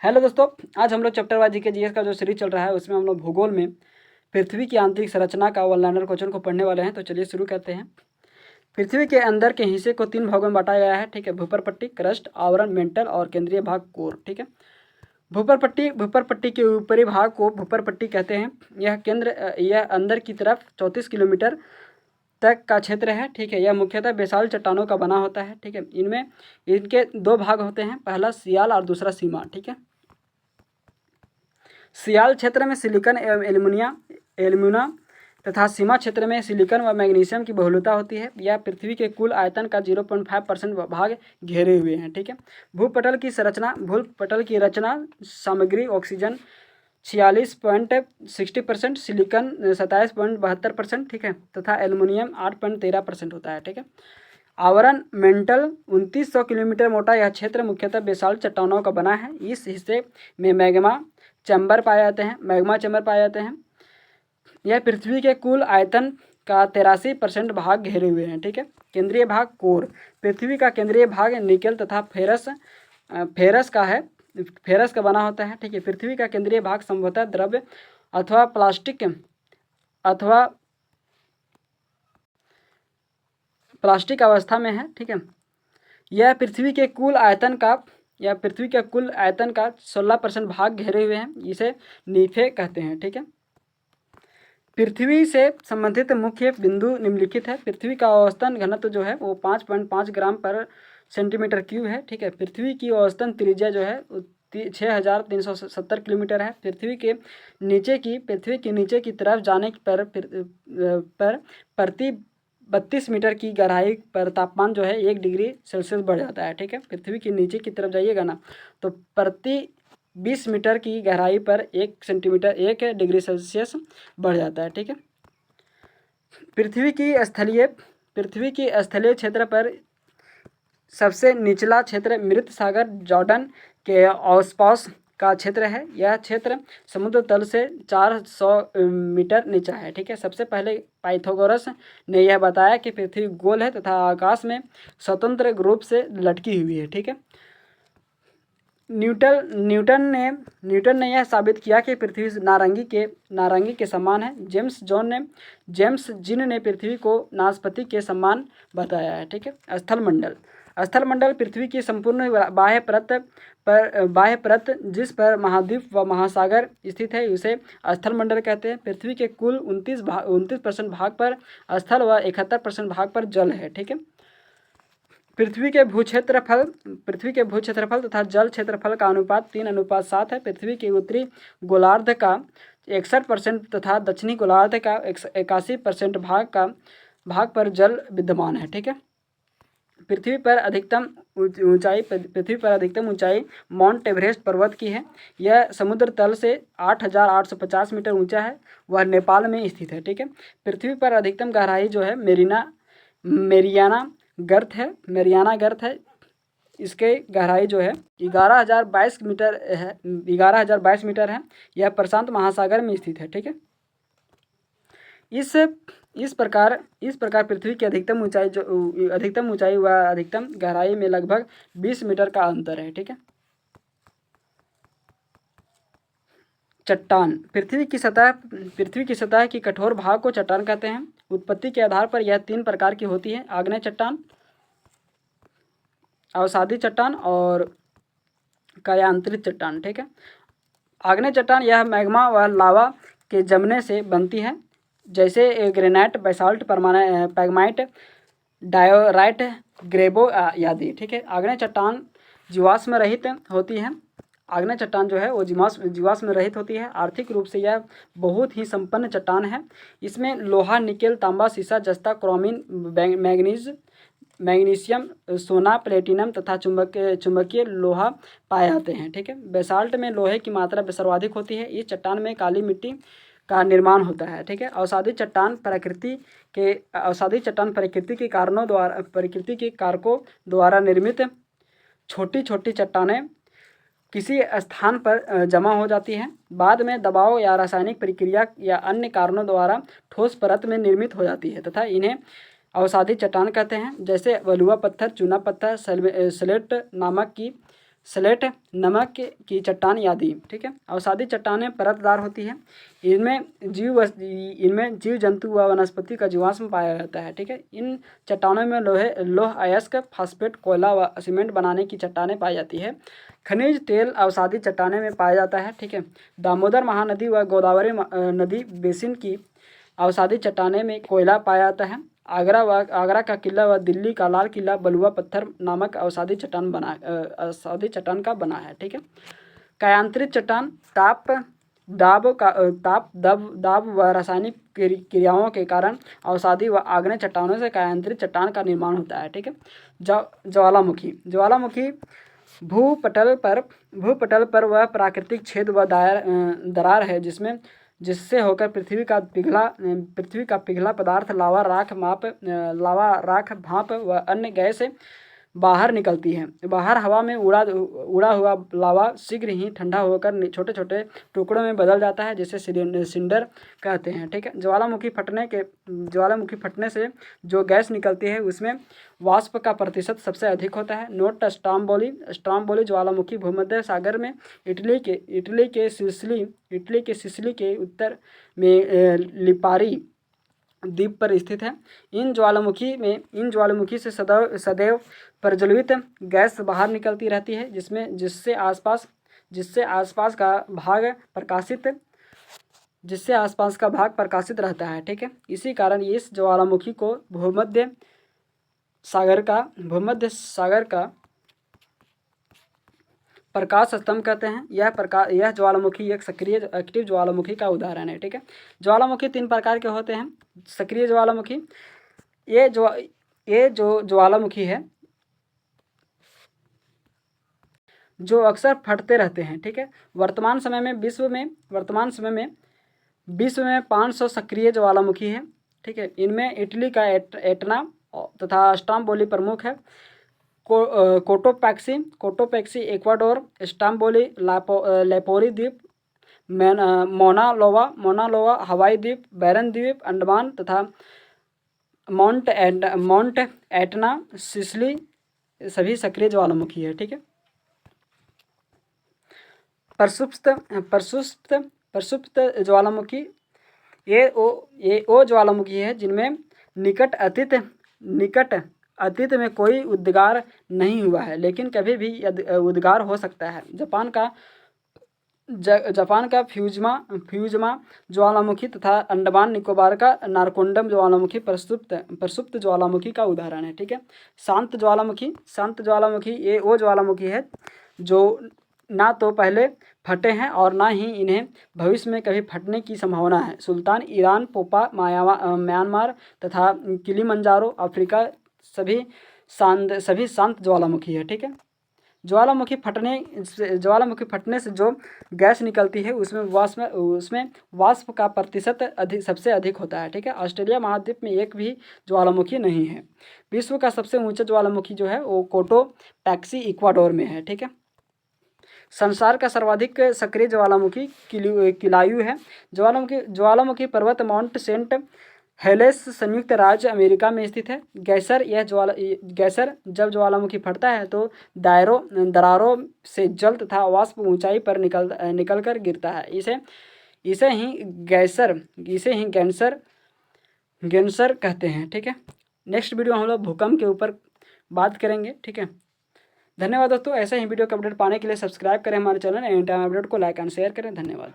Hello दोस्तों, आज हम लोग चैप्टर वाइज जीके जीएस का जो सीरीज चल रहा है उसमें हम लोग भूगोल में पृथ्वी की आंतरिक संरचना का वन लाइनर क्वेश्चन को पढ़ने वाले हैं। तो चलिए शुरू करते हैं। पृथ्वी के अंदर के हिस्से को 3 भागों में बांटा गया है। ठीक है, भूपर पट्टी, क्रस्ट, आवरण, मेंटल और केंद्रीय भाग कोर। ठीक है, भूपर पट्टी के ऊपरी भाग को भूपर पट्टी कहते हैं। यह अंदर की तरफ 34 किलोमीटर तक का क्षेत्र है। ठीक है, यह मुख्यतः बेसाल्ट चट्टानों का बना होता है। ठीक है, इनमें इनके 2 भाग होते हैं, पहला सियाल और दूसरा सीमा। ठीक है, सियाल क्षेत्र में सिलिकॉन एवं एल्यूमिना तथा सीमा क्षेत्र में सिलिकॉन व मैग्नीशियम की बहुलता होती है। यह पृथ्वी के कुल आयतन का 0.5% भाग घेरे हुए हैं। ठीक है, भूपटल की रचना सामग्री ऑक्सीजन 46.60%, सिलिकॉन 27.72%, ठीक है, तथा एल्युमिनियम 8.13% होता है। ठीक है, आवरण मेंटल 2900 किलोमीटर मोटा यह क्षेत्र मुख्यतः बेसाल्ट चट्टानों का बना है। इस हिस्से में मैग्मा चैम्बर पाए जाते हैं। यह पृथ्वी के कुल आयतन का 83% भाग घेरे हुए हैं। ठीक है, केंद्रीय भाग कोर पृथ्वी का केंद्रीय भाग निकेल तथा फेरस का बना होता है। ठीक है, पृथ्वी का केंद्रीय भाग संभवतः द्रव्य अथवा प्लास्टिक अवस्था में है। ठीक है, यह पृथ्वी के कुल आयतन का 16% भाग घेरे हुए हैं। इसे नीफे कहते हैं। ठीक है, पृथ्वी से संबंधित मुख्य बिंदु निम्नलिखित है। पृथ्वी का औसतन घनत्व जो है वो 5.5 ग्राम पर सेंटीमीटर क्यूब है। ठीक है, पृथ्वी की औसतन त्रिज्या जो है 6370 किलोमीटर है। पृथ्वी के नीचे की तरफ जाने पर प्रति 32 मीटर की गहराई पर तापमान जो है 1 डिग्री सेल्सियस बढ़ जाता है। ठीक है, पृथ्वी के नीचे की तरफ जाइएगा ना तो प्रति 20 मीटर की गहराई पर 1 डिग्री सेल्सियस बढ़ जाता है। ठीक है, पृथ्वी की स्थलीय क्षेत्र पर सबसे निचला क्षेत्र मृत सागर जॉर्डन के आसपास का क्षेत्र है। यह क्षेत्र समुद्र तल से 400 मीटर नीचा है। ठीक है, सबसे पहले पाइथागोरस ने यह बताया कि पृथ्वी गोल है तथा आकाश में स्वतंत्र रूप से लटकी हुई है। ठीक है, न्यूटन ने यह साबित किया कि पृथ्वी नारंगी के समान है। जेम्स जिन ने पृथ्वी को नाशपाती के समान बताया है। ठीक है, स्थल मंडल पृथ्वी की संपूर्ण बाह्य परत जिस पर महाद्वीप व महासागर स्थित है उसे स्थल मंडल कहते हैं। पृथ्वी के कुल 29% भाग पर स्थल व 71% भाग पर जल है। ठीक है, पृथ्वी के भूक्षेत्रफल तथा जल क्षेत्रफल का अनुपात 3:7 है। पृथ्वी के उत्तरी गोलार्ध का 61% तथा दक्षिणी गोलार्ध का 81% भाग पर जल विद्यमान है। ठीक है, पृथ्वी पर अधिकतम ऊंचाई माउंट एवरेस्ट पर्वत की है। यह समुद्र तल से 8850 मीटर ऊंचा है। वह नेपाल में स्थित है। ठीक है, पृथ्वी पर अधिकतम गहराई जो है मेरियाना गर्त है। इसके गहराई जो है 11,022 मीटर है। यह प्रशांत महासागर में स्थित है। ठीक है, इस प्रकार पृथ्वी की अधिकतम ऊंचाई व अधिकतम गहराई में लगभग 20 मीटर का अंतर है। ठीक है, चट्टान पृथ्वी की सतह की कठोर भाग को चट्टान कहते हैं। उत्पत्ति के आधार पर यह 3 प्रकार की होती है: आग्नेय चट्टान, अवसादी चट्टान और कायांतरित चट्टान। ठीक है, आग्नेय चट्टान यह मैग्मा व लावा के जमने से बनती है, जैसे ग्रेनाइट, बेसाल्ट, पैगमाइट, डायोराइट, ग्रेबो आदि। ठीक है, आग्नेय चट्टान जीवाश्म रहित होती है। आग्नेय चट्टान जो है वो जीवाश्म रहित होती है। आर्थिक रूप से यह बहुत ही संपन्न चट्टान है। इसमें लोहा, निकेल, तांबा, सीसा, जस्ता, क्रोमिन, मैग्नीशियम, सोना, प्लेटिनम तथा चुंबकीय लोहा पाए जाते हैं। ठीक है, बेसाल्ट में लोहे की मात्रा सर्वाधिक होती है। इस चट्टान में काली मिट्टी का निर्माण होता है। ठीक है, अवसादी चट्टान प्रकृति के कारकों द्वारा निर्मित छोटी छोटी चट्टानें किसी स्थान पर जमा हो जाती हैं। बाद में दबाव या रासायनिक प्रक्रिया या अन्य कारणों द्वारा ठोस परत में निर्मित हो जाती है तथा इन्हें अवसादी चट्टान कहते हैं। जैसे बलुआ पत्थर, चूना पत्थर, सलेट नामक की स्लेट, नमक की चट्टान आदि। ठीक है, अवसादी चट्टानें परतदार होती है। इनमें जीव जंतु व वनस्पति का जीवाश्म पाया जाता है। ठीक है, इन चट्टानों में लौह अयस्क, फास्फेट, कोयला व सीमेंट बनाने की चट्टानें पाई जाती है। खनिज तेल अवसादी चट्टानें में पाया जाता है। ठीक है, दामोदर महानदी व गोदावरी नदी बेसिन की अवसादी चट्टानें में कोयला पाया जाता है। आगरा का किला व दिल्ली का लाल किला बलुआ पत्थर नामक अवसादी चट्टान का बना है। ठीक है, कायांतरित चट्टान ताप दाब व रासायनिक क्रियाओं के कारण अवसादी व आग्नेय चट्टानों से कायांतरित चट्टान का निर्माण होता है। ठीक है, ज्वालामुखी भूपटल पर वह प्राकृतिक छेद व दरार है जिससे होकर पृथ्वी का पिघला पदार्थ लावा, राख, भाप व अन्य गैस बाहर निकलती है। बाहर हवा में उड़ा हुआ लावा शीघ्र ही ठंडा होकर छोटे छोटे टुकड़ों में बदल जाता है, जिसे सिंडर कहते हैं। ठीक है, ज्वालामुखी फटने से जो गैस निकलती है उसमें वाष्प का प्रतिशत सबसे अधिक होता है। नोट स्ट्राम्बोली ज्वालामुखी भूमध्य सागर में इटली के सिसिली के उत्तर में लिपारी द्वीप पर स्थित है। इन ज्वालामुखी से सदैव प्रज्वलित गैस बाहर निकलती रहती है, जिससे आसपास का भाग प्रकाशित रहता है। ठीक है, इसी कारण इस ज्वालामुखी को भूमध्य सागर का प्रकाश स्तंभ कहते हैं। यह ज्वालामुखी एक सक्रिय एक्टिव ज्वालामुखी का उदाहरण है। ठीक है, ज्वालामुखी 3 प्रकार के होते हैं। सक्रिय ज्वालामुखी, ये जो ज्वालामुखी है जो अक्सर फटते रहते हैं। ठीक है, वर्तमान समय में विश्व में 500 सक्रिय ज्वालामुखी है। ठीक है, इनमें इटली का एटना तथा स्ट्राम्बोली प्रमुख है। कोटोपैक्सी इक्वाडोर, स्ट्राम्बोली लेपोरी द्वीप, मोना लोवा हवाई द्वीप, बैरन द्वीप अंडमान तथा माउंट एटना सिसिली सभी सक्रिय ज्वालामुखी है। ठीक है, प्रसुप्त ज्वालामुखी ये वो ज्वालामुखी है जिनमें निकट अतीत में कोई उद्गार नहीं हुआ है, लेकिन कभी भी उद्गार हो सकता है। जापान का फ्यूजमा ज्वालामुखी तथा अंडमान निकोबार का नारकोंडम ज्वालामुखी प्रसुप्त ज्वालामुखी का उदाहरण है। ठीक है, शांत ज्वालामुखी ये वो ज्वालामुखी है जो ना तो पहले फटे हैं और ना ही इन्हें भविष्य में कभी फटने की संभावना है। सुल्तान, ईरान, पोपा, म्यांमार तथा किलिमंजारो अफ्रीका सभी शांत ज्वालामुखी है। ठीक है, ज्वालामुखी फटने से जो गैस निकलती है उसमें वाष्प का प्रतिशत सबसे अधिक होता है। ठीक है, ऑस्ट्रेलिया महाद्वीप में एक भी ज्वालामुखी नहीं है। विश्व का सबसे ऊंचा ज्वालामुखी जो है वो कोटोपैक्सी इक्वाडोर में है। ठीक है, संसार का सर्वाधिक सक्रिय ज्वालामुखी किलायू है। ज्वालामुखी पर्वत माउंट सेंट हेलेस संयुक्त राज्य अमेरिका में स्थित है। गैसर जब ज्वालामुखी फटता है तो दरारों से जल तथा वाष्प ऊंचाई पर निकलकर गिरता है। इसे ही गैंसर कहते हैं। ठीक है, नेक्स्ट वीडियो हम लोग भूकंप के ऊपर बात करेंगे। ठीक है, धन्यवाद दोस्तों। ऐसे ही वीडियो का अपडेट पाने के लिए सब्सक्राइब करें हमारे चैनल एनी टाइम अपडेट को, लाइक एंड शेयर करें। धन्यवाद।